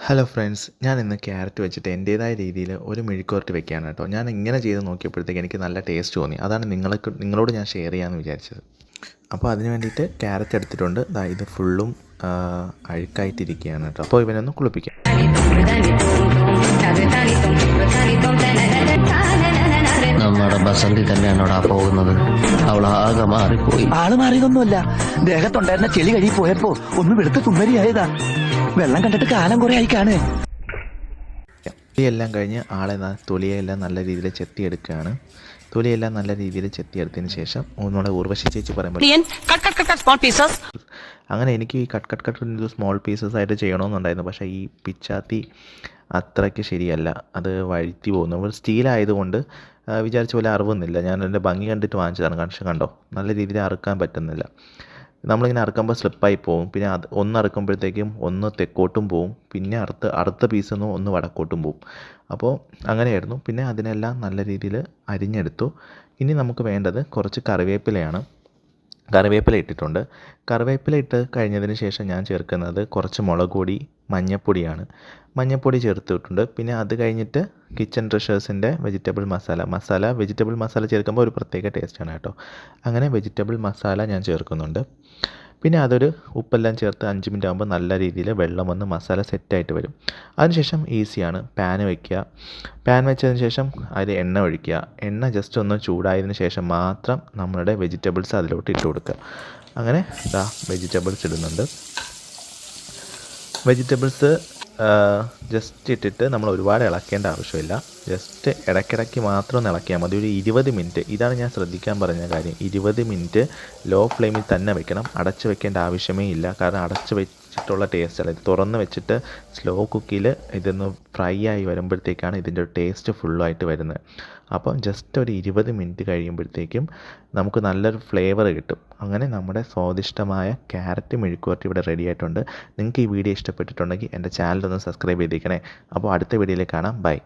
Hello friends, ഞാൻ ഇന്ന് carrot വെച്ചിട്ട് എൻ്റേതായ രീതിയിൽ ഒരു മെഴുക്കുവരട്ടി വെക്കുകയാണ് കേട്ടോ. ഞാൻ ഇങ്ങനെ ചെയ്ത് നോക്കിയപ്പോഴത്തേക്ക് എനിക്ക് നല്ല ടേസ്റ്റ് തോന്നി. അതാണ് നിങ്ങളോട് ഞാൻ ഷെയർ ചെയ്യാമെന്ന് വിചാരിച്ചത്. അപ്പോൾ അതിന് വേണ്ടിയിട്ട് ക്യാരറ്റ് എടുത്തിട്ടുണ്ട്. ഇത് ഫുള്ളും അഴുക്കായിട്ടിരിക്കുകയാണ് കേട്ടോ. അപ്പോൾ ഇവനൊന്ന് കുളിപ്പിക്കാം. നമ്മുടെ ബസന്തി തന്നെയാണോടാ പോകുന്നത്? അവളാകെ മാറിപ്പോയി. ആള് മാറിയതൊന്നുമല്ല, ദേഹത്തുണ്ടായിരുന്ന ചെളി കഴുകി പോയപ്പോ ഒന്ന് വെളുത്ത് തുമ്മരിയായതാ. വെള്ളം കണ്ടിട്ട് കാലം കുറെ ആയി കാണേ. തൊലിയെല്ലാം കഴിഞ്ഞ് തൊലിയെല്ലാം നല്ല രീതിയിൽ ചെത്തിയെടുക്കുകയാണ്. തൊലിയെല്ലാം നല്ല രീതിയിൽ ചെത്തിയെടുത്തതിന് ശേഷം ഒന്നുകൂടെ ഉർവശി ചേച്ചി പറയുമ്പോൾ അങ്ങനെ എനിക്ക് ഈ കട്ട് സ്മോൾ പീസസ് ആയിട്ട് ചെയ്യണമെന്നുണ്ടായിരുന്നു. പക്ഷേ ഈ പിച്ചാത്തി അത്രയ്ക്ക് ശരിയല്ല, അത് വഴുത്തി പോകുന്നു. നമ്മൾ സ്റ്റീലായതുകൊണ്ട് വിചാരിച്ച പോലെ അറുവുന്നില്ല. ഞാൻ എൻ്റെ ഭംഗി കണ്ടിട്ട് വാങ്ങിച്ചതാണ്. പക്ഷേ കണ്ടോ, നല്ല രീതിയിൽ അറുക്കാൻ പറ്റുന്നില്ല. നമ്മളിങ്ങനെ അറുക്കുമ്പോൾ സ്ലിപ്പായി പോകും. പിന്നെ ഒന്ന് അറുക്കുമ്പോഴത്തേക്കും ഒന്ന് തെക്കോട്ടും പോവും, പിന്നെ അടുത്ത പീസൊന്ന് ഒന്ന് വടക്കോട്ടും പോവും. അപ്പോൾ അങ്ങനെയായിരുന്നു. പിന്നെ അതിനെല്ലാം നല്ല രീതിയിൽ അരിഞ്ഞെടുത്തു. ഇനി നമുക്ക് വേണ്ടത് കുറച്ച് കറിവേപ്പിലയാണ്. കറിവേപ്പില ഇട്ടിട്ടുണ്ട്. കറിവേപ്പില ഇട്ട് കഴിഞ്ഞതിന് ശേഷം ഞാൻ ചേർക്കുന്നത് കുറച്ച് മുളക് പൊടി, മഞ്ഞൾപ്പൊടിയാണ്. മഞ്ഞൾപ്പൊടി ചേർത്തിട്ടുണ്ട്. പിന്നെ അത് കഴിഞ്ഞിട്ട് കിച്ചൺ ട്രഷേഴ്സിൻ്റെ വെജിറ്റബിൾ മസാല ചേർക്കുമ്പോൾ ഒരു പ്രത്യേക ടേസ്റ്റാണ് കേട്ടോ. അങ്ങനെ വെജിറ്റബിൾ മസാല ഞാൻ ചേർക്കുന്നുണ്ട്. പിന്നെ അതൊരു ഉപ്പെല്ലാം ചേർത്ത് 5 മിനിറ്റ് ആകുമ്പോൾ നല്ല രീതിയിൽ വെള്ളം വന്ന് മസാല സെറ്റായിട്ട് വരും. അതിനുശേഷം ഈസിയാണ്. പാൻ വയ്ക്കുക. പാൻ വെച്ചതിന് ശേഷം അതിൽ എണ്ണ ഒഴിക്കുക. എണ്ണ ജസ്റ്റ് ഒന്ന് ചൂടായതിന് ശേഷം മാത്രം നമ്മളുടെ വെജിറ്റബിൾസ് അതിലോട്ട് ഇട്ട് കൊടുക്കുക. അങ്ങനെ വെജിറ്റബിൾസ് ഇടുന്നുണ്ട്. വെജിറ്റബിൾസ് ജസ്റ്റ് ഇട്ടിട്ട് നമ്മൾ ഒരുപാട് ഇളക്കേണ്ട ആവശ്യമില്ല. ജസ്റ്റ് ഇടയ്ക്കിടയ്ക്ക് മാത്രം ഒന്ന് ഇളക്കിയാൽ മതി. ഒരു 20 മിനിറ്റ്, ഇതാണ് ഞാൻ ശ്രദ്ധിക്കാൻ പറഞ്ഞ കാര്യം. 20 മിനിറ്റ് ലോ ഫ്ലെയിമിൽ തന്നെ വെക്കണം. അടച്ച് വെക്കേണ്ട ആവശ്യമേ ഇല്ല. കാരണം അടച്ച് വെച്ചിട്ടുള്ള ടേസ്റ്റ് അല്ല, ഇത് തുറന്ന് വെച്ചിട്ട് സ്ലോ കുക്കിൽ ഇതൊന്ന് ഫ്രൈ ആയി വരുമ്പോഴത്തേക്കാണ് ഇതിൻ്റെ ടേസ്റ്റ് ഫുള്ളായിട്ട് വരുന്നത്. അപ്പം ജസ്റ്റ് ഒരു 20 മിനിറ്റ് കഴിയുമ്പോഴത്തേക്കും നമുക്ക് നല്ലൊരു ഫ്ലേവർ കിട്ടും. അങ്ങനെ നമ്മുടെ സ്വാദിഷ്ടമായ ക്യാരറ്റ് മെഴുക്കുവരട്ടി ഇവിടെ റെഡി ആയിട്ടുണ്ട്. നിങ്ങൾക്ക് ഈ വീഡിയോ ഇഷ്ടപ്പെട്ടിട്ടുണ്ടെങ്കിൽ എൻ്റെ ചാനലൊന്ന് സബ്സ്ക്രൈബ് ചെയ്തേക്കണേ. അപ്പോൾ അടുത്ത വീഡിയോയിൽ കാണാം. ബൈ.